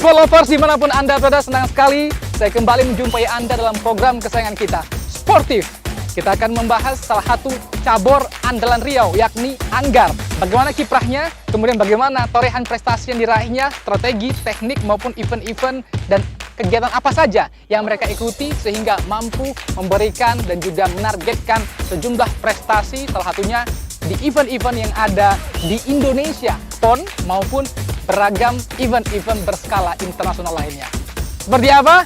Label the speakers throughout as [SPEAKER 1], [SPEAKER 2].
[SPEAKER 1] Sport lovers dimanapun Anda berada, senang sekali saya kembali menjumpai Anda dalam program kesayangan kita, Sportif. Kita akan membahas salah satu cabur andalan Riau, yakni Anggar. Bagaimana kiprahnya, kemudian bagaimana torehan prestasi yang diraihnya, strategi, teknik maupun event-event dan kegiatan apa saja yang mereka ikuti sehingga mampu memberikan dan juga menargetkan sejumlah prestasi, salah satunya di event-event yang ada di Indonesia, PON maupun beragam event-event berskala internasional lainnya. Seperti apa?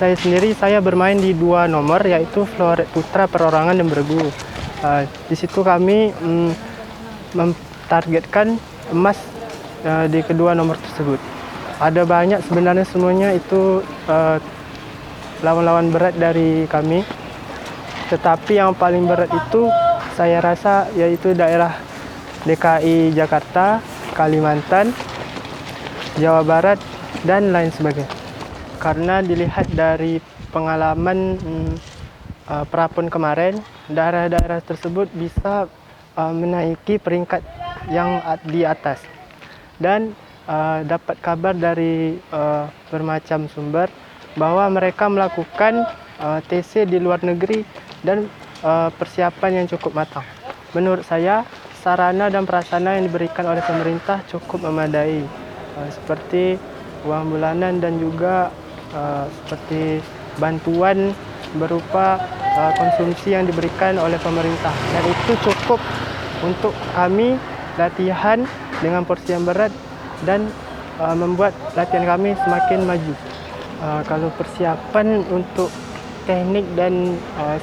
[SPEAKER 2] Saya sendiri bermain di dua nomor, yaitu Floret Putra Perorangan dan Bergu. Di situ kami mentargetkan emas di kedua nomor tersebut. Ada banyak sebenarnya, semuanya itu lawan-lawan berat dari kami. Tetapi yang paling berat itu saya rasa yaitu daerah DKI Jakarta, Kalimantan, Jawa Barat, dan lain sebagainya. Karena dilihat dari pengalaman pra-PON kemarin, daerah-daerah tersebut bisa menaiki peringkat yang di atas. Dan dapat kabar dari bermacam sumber bahwa mereka melakukan TC di luar negeri dan persiapan yang cukup matang. Menurut saya, sarana dan prasarana yang diberikan oleh pemerintah cukup memadai, seperti uang bulanan dan juga seperti bantuan berupa konsumsi yang diberikan oleh pemerintah, dan itu cukup untuk kami latihan dengan porsi yang berat dan membuat latihan kami semakin maju. Kalau persiapan untuk teknik dan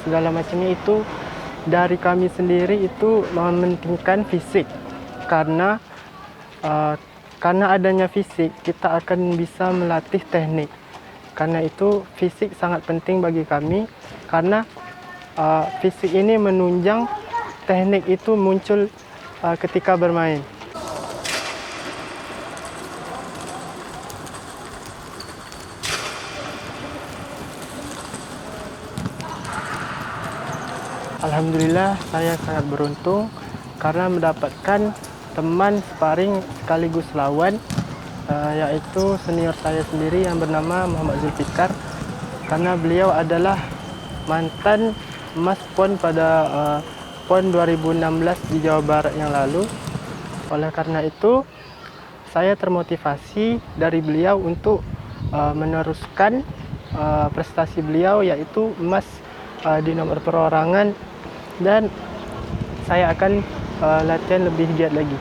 [SPEAKER 2] segala macamnya itu dari kami sendiri itu mementingkan fisik, karena karena adanya fisik, kita akan bisa melatih teknik. Karena itu fisik sangat penting bagi kami, karena fisik ini menunjang teknik itu muncul ketika bermain. Alhamdulillah, saya sangat beruntung karena mendapatkan teman sparring sekaligus lawan, yaitu senior saya sendiri yang bernama Muhammad Zulfikar, karena beliau adalah mantan emas PON pada PON 2016 di Jawa Barat yang lalu. Oleh karena itu, saya termotivasi dari beliau untuk meneruskan prestasi beliau, yaitu emas di nomor perorangan, dan saya akan latihan lebih giat lagi.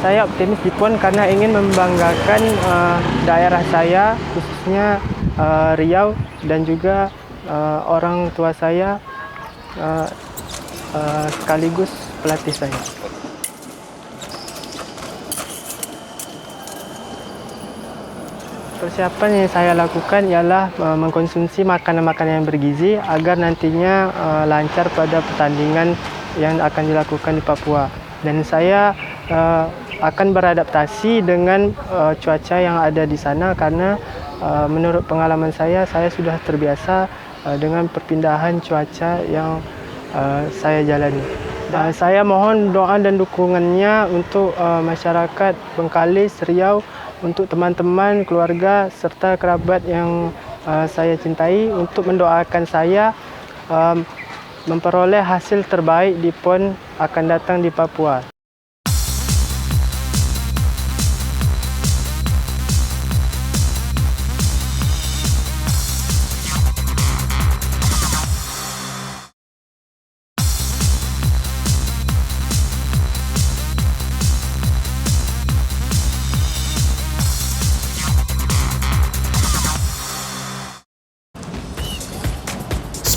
[SPEAKER 2] Saya optimis di PON karena ingin membanggakan daerah saya, khususnya Riau, dan juga orang tua saya sekaligus pelatih saya. Persiapan yang saya lakukan ialah mengkonsumsi makanan-makanan yang bergizi agar nantinya lancar pada pertandingan yang akan dilakukan di Papua. Dan saya akan beradaptasi dengan cuaca yang ada di sana, karena menurut pengalaman saya sudah terbiasa dengan perpindahan cuaca yang saya jalani. Saya mohon doa dan dukungannya untuk masyarakat Bengkalis, Riau, untuk teman-teman, keluarga, serta kerabat yang saya cintai, untuk mendoakan saya memperoleh hasil terbaik di PON akan datang di Papua.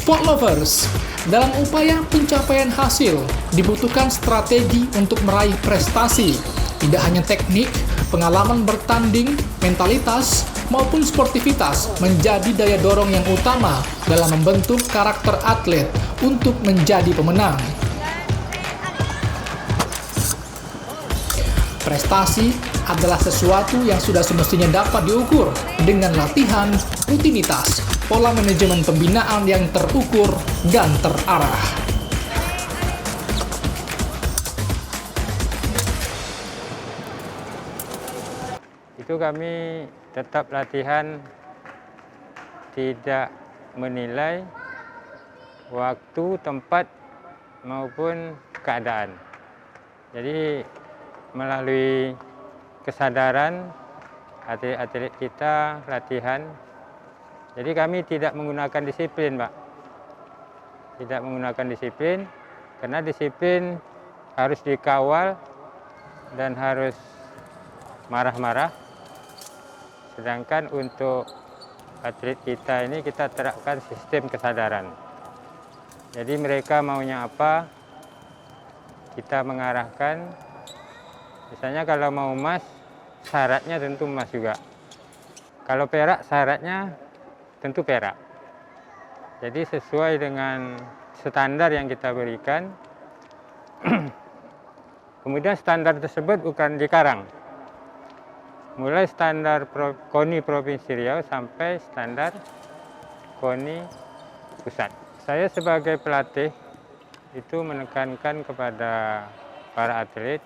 [SPEAKER 1] Sport lovers, dalam upaya pencapaian hasil, dibutuhkan strategi untuk meraih prestasi. Tidak hanya teknik, pengalaman bertanding, mentalitas, maupun sportivitas menjadi daya dorong yang utama dalam membentuk karakter atlet untuk menjadi pemenang. Prestasi adalah sesuatu yang sudah semestinya dapat diukur dengan latihan, rutinitas, pola manajemen pembinaan yang terukur dan terarah.
[SPEAKER 3] Itu kami tetap latihan, tidak menilai waktu, tempat, maupun keadaan. Jadi melalui kesadaran atlet-atlet kita latihan. Jadi kami tidak menggunakan disiplin, Pak. Tidak menggunakan disiplin, karena disiplin harus dikawal dan harus marah-marah. Sedangkan untuk atlet kita ini kita terapkan sistem kesadaran. Jadi mereka maunya apa, kita mengarahkan. Misalnya kalau mau emas, syaratnya tentu emas juga. Kalau perak, syaratnya tentu perak. Jadi sesuai dengan standar yang kita berikan. Kemudian standar tersebut bukan dikarang. Mulai standar KONI Provinsi Riau sampai standar KONI Pusat. Saya sebagai pelatih itu menekankan kepada para atlet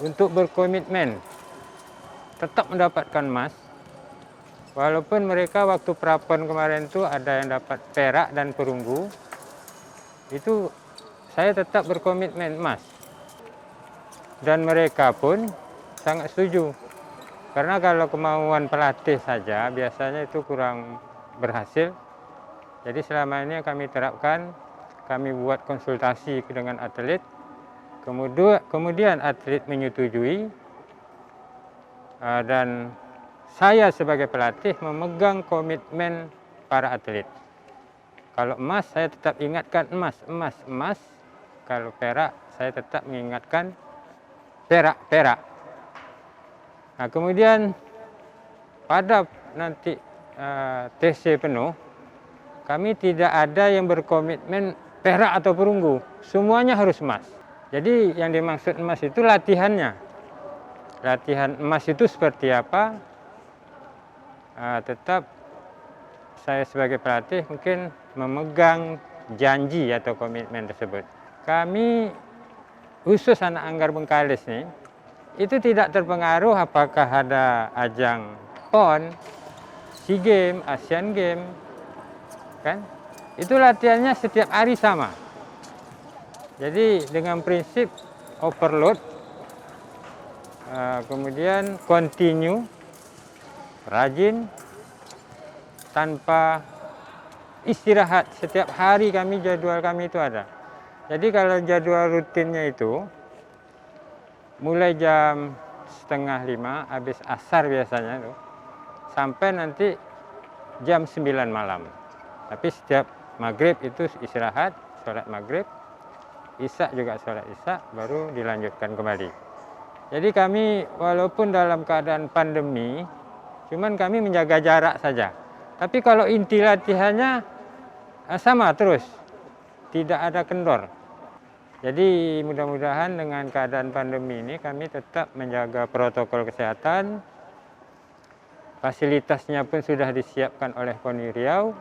[SPEAKER 3] untuk berkomitmen tetap mendapatkan emas. Walaupun mereka waktu prapon kemarin itu ada yang dapat perak dan perunggu, itu saya tetap berkomitmen emas. dan mereka pun sangat setuju. Karena kalau kemauan pelatih saja biasanya itu kurang berhasil. Jadi selama ini kami terapkan, kami buat konsultasi dengan atlet, kemudian atlet menyetujui, dan saya sebagai pelatih memegang komitmen para atlet. Kalau emas, saya tetap ingatkan emas, emas, emas. Kalau perak, saya tetap mengingatkan perak, perak. Nah, kemudian pada nanti TC penuh, kami tidak ada yang berkomitmen perak atau perunggu. Semuanya harus emas. Jadi yang dimaksud emas itu latihannya. Latihan emas itu seperti apa? Tetap saya sebagai pelatih mungkin memegang janji atau komitmen tersebut. Kami khusus anak Anggar Bengkalis nih, itu tidak terpengaruh apakah ada ajang PON, SEA Games, Asian Games, kan? Itu latihannya setiap hari sama. Jadi dengan prinsip overload, kemudian continue, rajin, tanpa istirahat. Setiap hari kami, jadwal kami itu ada. Jadi kalau jadwal rutinnya itu mulai jam 4:30 habis asar biasanya tuh, sampai nanti jam 9 malam. Tapi setiap maghrib itu istirahat, sholat maghrib, isya juga sholat isya, baru dilanjutkan kembali. Jadi kami walaupun dalam keadaan pandemi, cuman kami menjaga jarak saja. Tapi kalau inti latihannya sama terus, tidak ada kendor. Jadi mudah-mudahan dengan keadaan pandemi ini kami tetap menjaga protokol kesehatan. Fasilitasnya pun sudah disiapkan oleh KONI Riau.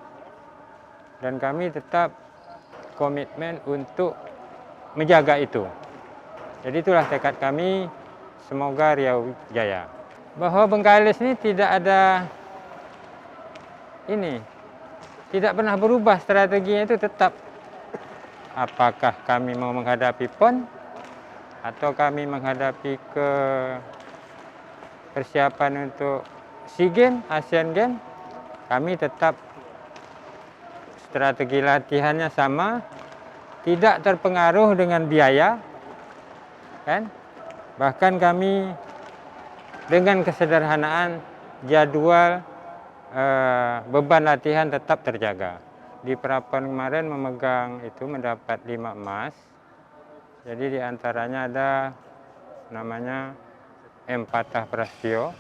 [SPEAKER 3] Dan kami tetap komitmen untuk menjaga itu. Jadi itulah tekad kami, semoga Riau jaya. Bahwa Bengkalis ini tidak ada tidak pernah berubah, strateginya itu tetap. Apakah kami mau menghadapi PON atau kami menghadapi ke persiapan untuk SEA Games, Asian Games, kami tetap strategi latihannya sama, tidak terpengaruh dengan biaya, kan? Bahkan kami dengan kesederhanaan jadwal beban latihan tetap terjaga. Di Prapon kemarin memegang itu mendapat 5 emas. Jadi diantaranya ada namanya M. Patah Prastio.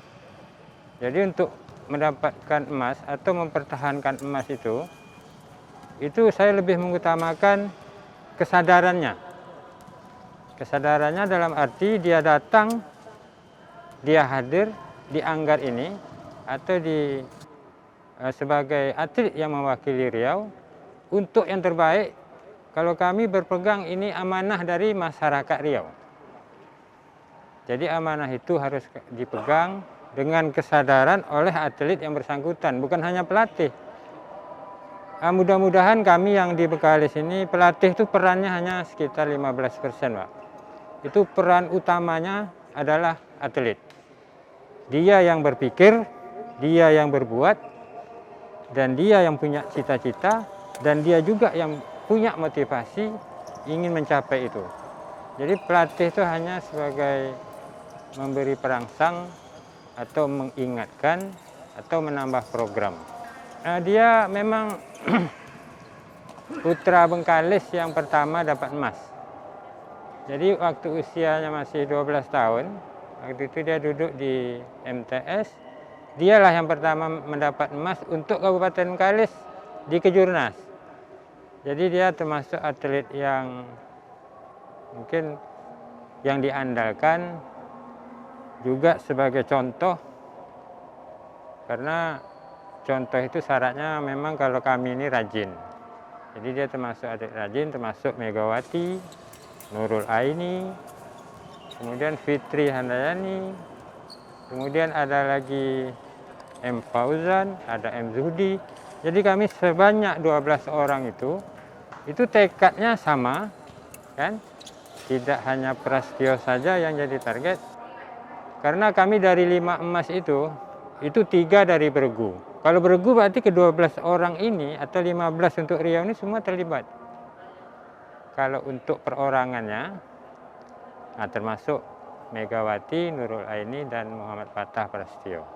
[SPEAKER 3] Jadi untuk mendapatkan emas atau mempertahankan emas itu saya lebih mengutamakan kesadarannya. Kesadarannya dalam arti dia datang, dia hadir di Anggar ini atau sebagai atlet yang mewakili Riau untuk yang terbaik. Kalau kami berpegang ini amanah dari masyarakat Riau. Jadi amanah itu harus dipegang dengan kesadaran oleh atlet yang bersangkutan, bukan hanya pelatih. Mudah-mudahan kami yang di Bengkalis ini, pelatih itu perannya hanya sekitar 15%, Pak. Itu peran utamanya adalah atlet. Dia yang berpikir, dia yang berbuat, dan dia yang punya cita-cita, dan dia juga yang punya motivasi ingin mencapai itu. Jadi pelatih itu hanya sebagai memberi perangsang atau mengingatkan atau menambah program. Dia memang putra Bengkalis yang pertama dapat emas. Jadi waktu usianya masih 12 tahun, waktu itu dia duduk di MTS, dialah yang pertama mendapat emas untuk Kabupaten Bengkalis di Kejurnas. Jadi dia termasuk atlet yang mungkin yang diandalkan, juga sebagai contoh. Karena contoh itu syaratnya memang kalau kami ini rajin. Jadi dia termasuk atlet rajin, termasuk Megawati, Nurul Aini, kemudian Fitri Handayani, kemudian ada lagi M. Fauzan, ada M. Zuhdi. Jadi kami sebanyak 12 orang itu tekadnya sama, kan? tidak hanya Prastio saja yang jadi target. Karena kami dari 5 emas itu 3 dari Bergu. Kalau Bergu berarti ke-12 orang ini atau 15 untuk Riau ini semua terlibat. Kalau untuk perorangannya, nah termasuk Megawati, Nurul Aini, dan Muhammad Fatah Prastio.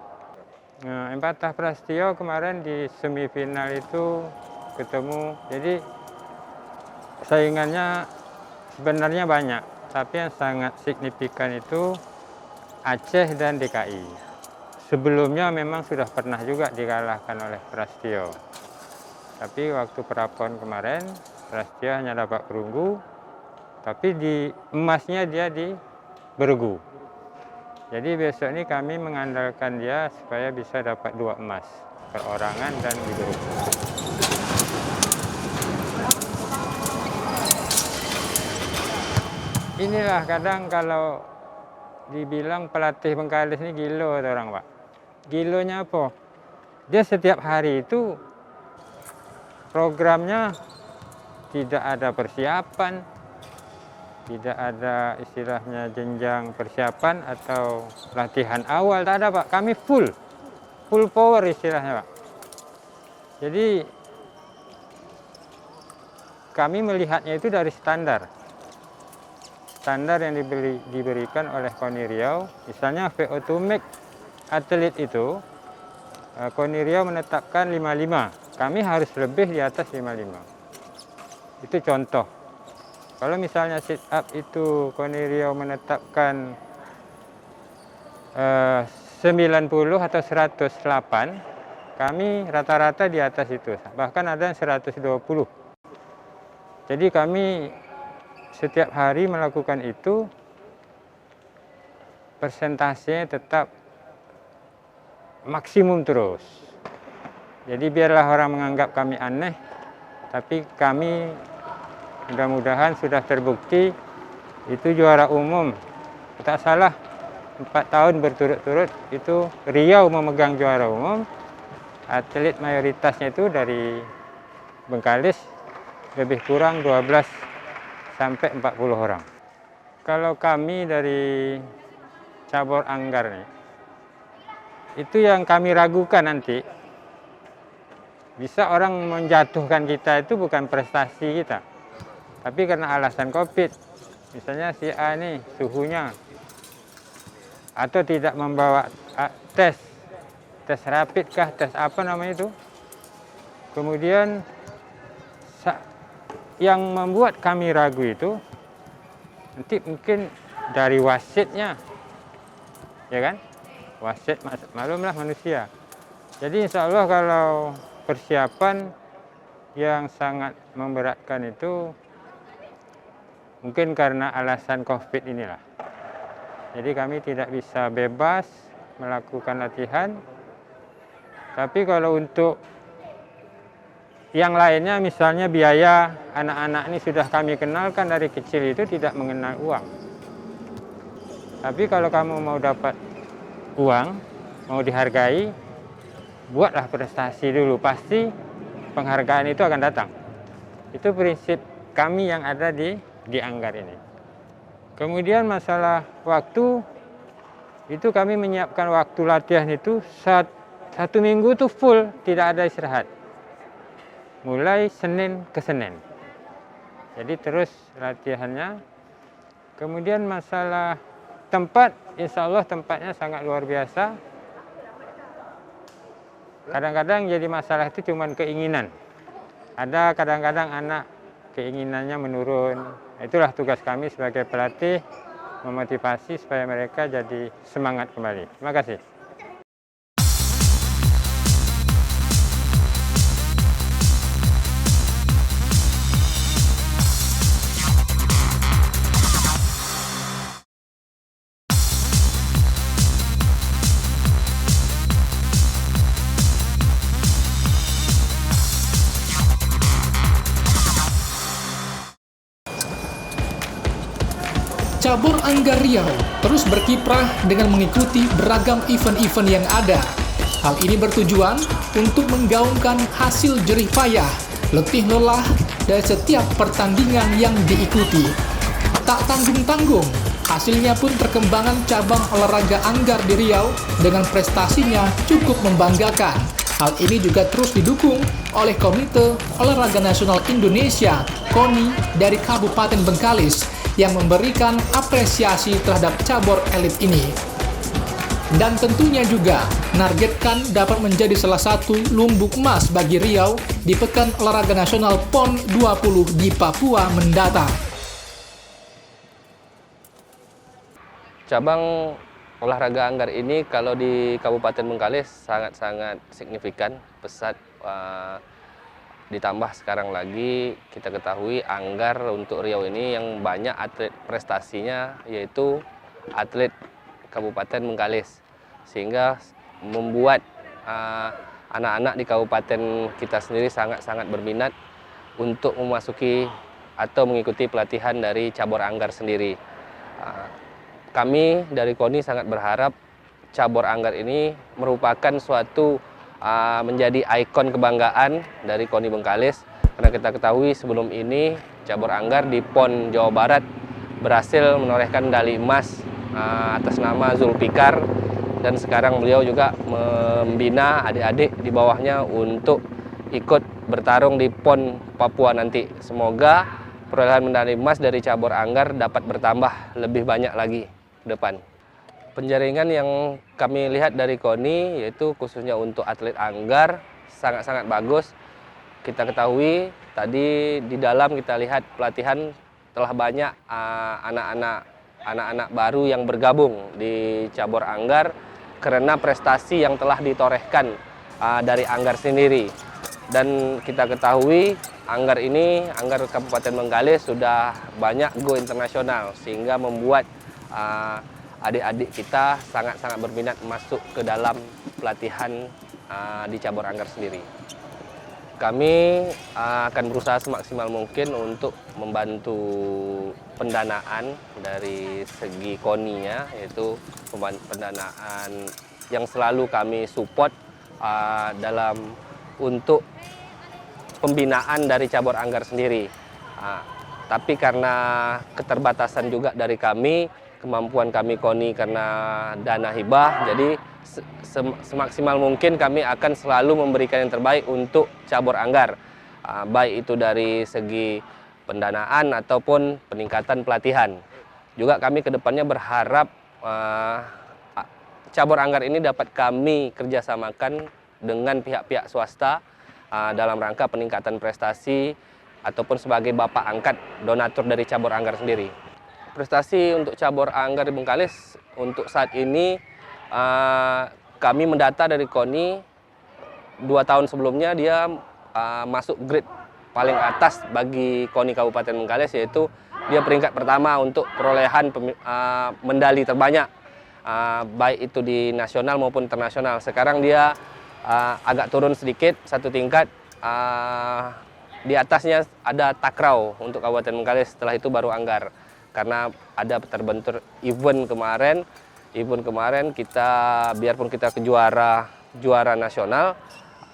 [SPEAKER 3] Nah, Fatah Prastio kemarin di semifinal itu ketemu, jadi saingannya sebenarnya banyak, tapi yang sangat signifikan itu Aceh dan DKI. Sebelumnya memang sudah pernah juga dikalahkan oleh Prastio. Tapi waktu perapon kemarin, Prastio hanya dapat perunggu, tapi di emasnya dia di Bergu. Jadi besok ini kami mengandalkan dia supaya bisa dapat 2 emas, perorangan dan di Bergu. Inilah kadang kalau dibilang pelatih Bengkalis ini gilo orang Pak. Gilonya apa? Dia setiap hari itu programnya tidak ada persiapan, tidak ada istilahnya jenjang persiapan atau latihan awal, tak ada Pak. Kami full power istilahnya Pak. Jadi kami melihatnya itu dari standar yang diberikan oleh KONI Riau. Misalnya VO2 max atlet itu KONI Riau menetapkan 55, kami harus lebih di atas 55. Itu contoh. Kalau misalnya sit up itu KONI Riau menetapkan 90 atau 108, kami rata-rata di atas itu, bahkan ada yang 120. Jadi kami setiap hari melakukan itu, persentasenya tetap maksimum terus. Jadi biarlah orang menganggap kami aneh, tapi kami mudah-mudahan sudah terbukti itu juara umum. Tak salah 4 tahun berturut-turut itu Riau memegang juara umum. Atlet mayoritasnya itu dari Bengkalis, lebih kurang 12 sampai 40 orang. Kalau kami dari cabur Anggar nih, itu yang kami ragukan nanti, bisa orang menjatuhkan kita itu bukan prestasi kita, tapi karena alasan COVID. Misalnya si A nih suhunya, atau tidak membawa tes rapid kah, tes apa namanya itu. Kemudian yang membuat kami ragu itu nanti mungkin dari wasitnya, ya kan? Wasit maklumlah manusia. Jadi insya Allah kalau persiapan yang sangat memberatkan itu mungkin karena alasan COVID inilah. Jadi kami tidak bisa bebas melakukan latihan. Tapi kalau untuk yang lainnya, misalnya biaya, anak-anak ini sudah kami kenalkan dari kecil itu tidak mengenal uang. Tapi kalau kamu mau dapat uang, mau dihargai, buatlah prestasi dulu, pasti penghargaan itu akan datang. Itu prinsip kami yang ada di Anggar ini. Kemudian masalah waktu, itu kami menyiapkan waktu latihan itu 1 minggu itu full, tidak ada istirahat. Mulai Senin ke Senin. Jadi terus latihannya. Kemudian masalah tempat, insya Allah tempatnya sangat luar biasa. Kadang-kadang jadi masalah itu cuma keinginan. Ada kadang-kadang anak keinginannya menurun. Itulah tugas kami sebagai pelatih, memotivasi supaya mereka jadi semangat kembali. Terima kasih.
[SPEAKER 1] Cabur Anggar Riau terus berkiprah dengan mengikuti beragam event-event yang ada. Hal ini bertujuan untuk menggaungkan hasil jerih payah, letih lelah dari setiap pertandingan yang diikuti. Tak tanggung-tanggung, hasilnya pun perkembangan cabang olahraga anggar di Riau dengan prestasinya cukup membanggakan. Hal ini juga terus didukung oleh Komite Olahraga Nasional Indonesia (KONI) dari Kabupaten Bengkalis yang memberikan apresiasi terhadap cabur elit ini. Dan tentunya juga menargetkan dapat menjadi salah satu lumbung emas bagi Riau di Pekan Olahraga Nasional PON 20 di Papua mendatang.
[SPEAKER 4] Cabang olahraga anggar ini kalau di Kabupaten Bengkalis sangat-sangat signifikan, pesat. Ditambah sekarang lagi kita ketahui anggar untuk Riau ini yang banyak atlet prestasinya yaitu atlet Kabupaten Bengkalis, sehingga membuat anak-anak di kabupaten kita sendiri sangat-sangat berminat untuk memasuki atau mengikuti pelatihan dari cabur anggar sendiri. Kami dari KONI sangat berharap cabur anggar ini merupakan suatu menjadi ikon kebanggaan dari KONI Bengkalis, karena kita ketahui sebelum ini cabur anggar di PON Jawa Barat berhasil menorehkan medali emas atas nama Zulfikar, dan sekarang beliau juga membina adik-adik di bawahnya untuk ikut bertarung di PON Papua nanti. Semoga perolehan medali emas dari cabur anggar dapat bertambah lebih banyak lagi ke depan. Penjaringan yang kami lihat dari KONI yaitu khususnya untuk atlet anggar sangat-sangat bagus. Kita ketahui tadi di dalam kita lihat pelatihan telah banyak anak-anak baru yang bergabung di cabur anggar karena prestasi yang telah ditorehkan dari anggar sendiri. Dan kita ketahui anggar Kabupaten Bengkalis sudah banyak go internasional, sehingga membuat adik-adik kita sangat-sangat berminat masuk ke dalam pelatihan di cabur anggar sendiri. Kami akan berusaha semaksimal mungkin untuk membantu pendanaan dari segi KONI-nya, yaitu pendanaan yang selalu kami support dalam untuk pembinaan dari cabur anggar sendiri. Tapi karena keterbatasan juga dari kami, kemampuan kami KONI karena dana hibah, jadi semaksimal mungkin kami akan selalu memberikan yang terbaik untuk cabur anggar, baik itu dari segi pendanaan ataupun peningkatan pelatihan. Juga kami kedepannya berharap cabur anggar ini dapat kami kerjasamakan dengan pihak-pihak swasta dalam rangka peningkatan prestasi ataupun sebagai bapak angkat donatur dari cabur anggar sendiri. Prestasi untuk cabur anggar di Bengkalis untuk saat ini kami mendata dari KONI 2 tahun sebelumnya dia masuk grade paling atas bagi KONI Kabupaten Bengkalis, yaitu dia peringkat pertama untuk perolehan medali terbanyak baik itu di nasional maupun internasional. Sekarang dia agak turun sedikit satu tingkat, di atasnya ada Takraw untuk Kabupaten Bengkalis, setelah itu baru anggar. Karena ada terbentur event kemarin kita biarpun kita ke juara nasional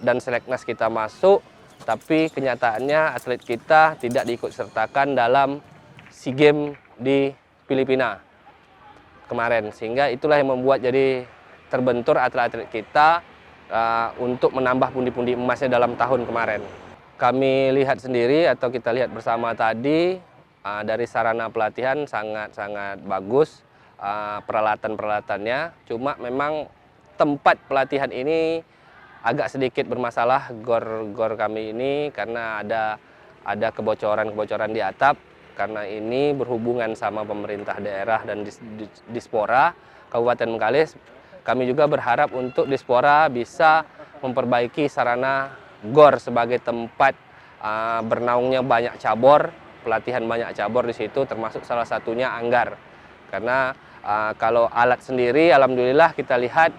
[SPEAKER 4] dan seleknas kita masuk, tapi kenyataannya atlet kita tidak diikut sertakan dalam SEA Games di Filipina kemarin, sehingga itulah yang membuat jadi terbentur atlet-atlet kita untuk menambah pundi-pundi emasnya dalam tahun kemarin. Kami lihat sendiri atau kita lihat bersama tadi, dari sarana pelatihan sangat-sangat bagus peralatan-peralatannya. Cuma memang tempat pelatihan ini agak sedikit bermasalah, gor kami ini, karena ada kebocoran-kebocoran di atap. Karena ini berhubungan sama pemerintah daerah dan Dispora Kabupaten Bengkalis. Kami juga berharap untuk Dispora bisa memperbaiki sarana gor sebagai tempat bernaungnya banyak cabur, pelatihan banyak cabur di situ, termasuk salah satunya anggar. Karena kalau alat sendiri alhamdulillah kita lihat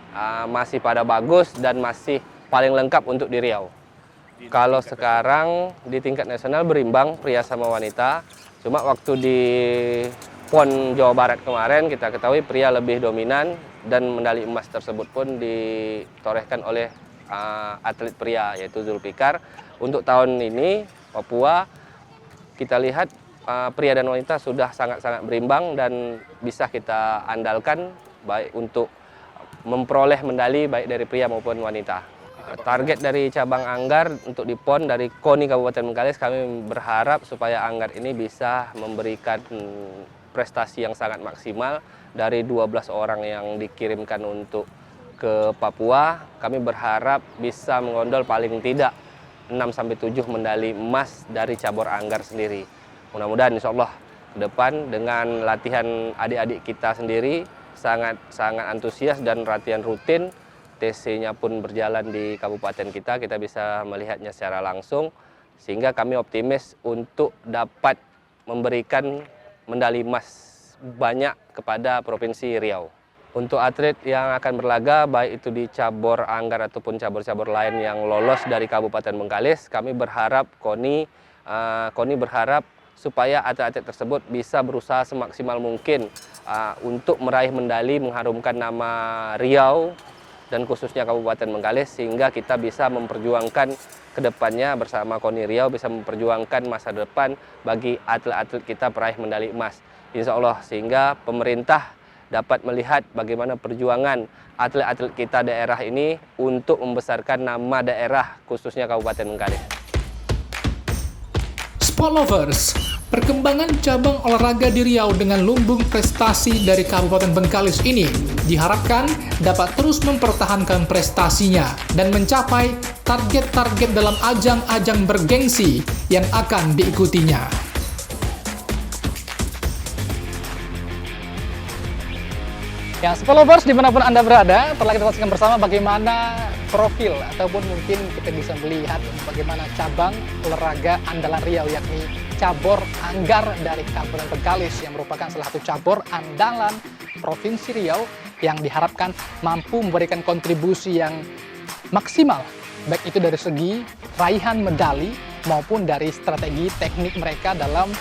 [SPEAKER 4] masih pada bagus dan masih paling lengkap untuk di Riau. Kalau sekarang di tingkat nasional berimbang pria sama wanita. Cuma waktu di PON Jawa Barat kemarin kita ketahui pria lebih dominan, dan medali emas tersebut pun ditorehkan oleh atlet pria yaitu Zulfikar. Untuk tahun ini Papua kita lihat pria dan wanita sudah sangat-sangat berimbang dan bisa kita andalkan baik untuk memperoleh medali baik dari pria maupun wanita. Target dari cabang Anggar untuk di PON dari KONI Kabupaten Bengkalis, kami berharap supaya Anggar ini bisa memberikan prestasi yang sangat maksimal. Dari 12 orang yang dikirimkan untuk ke Papua, kami berharap bisa mengondol paling tidak 6-7 medali emas dari cabur Anggar sendiri. Mudah-mudahan insya Allah ke depan dengan latihan adik-adik kita sendiri sangat antusias dan latihan rutin, TC-nya pun berjalan di kabupaten kita bisa melihatnya secara langsung, sehingga kami optimis untuk dapat memberikan medali emas banyak kepada Provinsi Riau. Untuk atlet yang akan berlaga, baik itu di cabur Anggar ataupun cabur-cabur lain yang lolos dari Kabupaten Bengkalis, kami berharap KONI berharap supaya atlet-atlet tersebut bisa berusaha semaksimal mungkin untuk meraih medali, mengharumkan nama Riau dan khususnya Kabupaten Bengkalis, sehingga kita bisa memperjuangkan ke depannya bersama KONI Riau, bisa memperjuangkan masa depan bagi atlet-atlet kita peraih medali emas. Insya Allah, sehingga pemerintah dapat melihat bagaimana perjuangan atlet-atlet kita daerah ini untuk membesarkan nama daerah khususnya Kabupaten Bengkalis.
[SPEAKER 1] Sport Lovers, perkembangan cabang olahraga di Riau dengan lumbung prestasi dari Kabupaten Bengkalis ini diharapkan dapat terus mempertahankan prestasinya dan mencapai target-target dalam ajang-ajang bergengsi yang akan diikutinya. Ya, Sport Lovers dimanapun Anda berada, telah kita saksikan bersama bagaimana profil ataupun mungkin kita bisa melihat bagaimana cabang olahraga andalan Riau, yakni cabur Anggar dari Kabupaten Bengkalis yang merupakan salah satu cabur andalan Provinsi Riau yang diharapkan mampu memberikan kontribusi yang maksimal, baik itu dari segi raihan medali maupun dari strategi teknik mereka dalam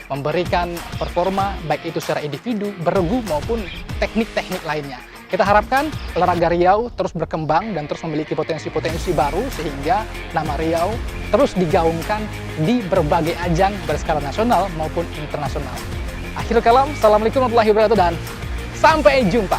[SPEAKER 1] memberikan performa baik itu secara individu, beregu maupun teknik-teknik lainnya. Kita harapkan olahraga Riau terus berkembang dan terus memiliki potensi-potensi baru sehingga nama Riau terus digaungkan di berbagai ajang berskala nasional maupun internasional. Akhir kalam, Assalamualaikum warahmatullahi wabarakatuh dan sampai jumpa.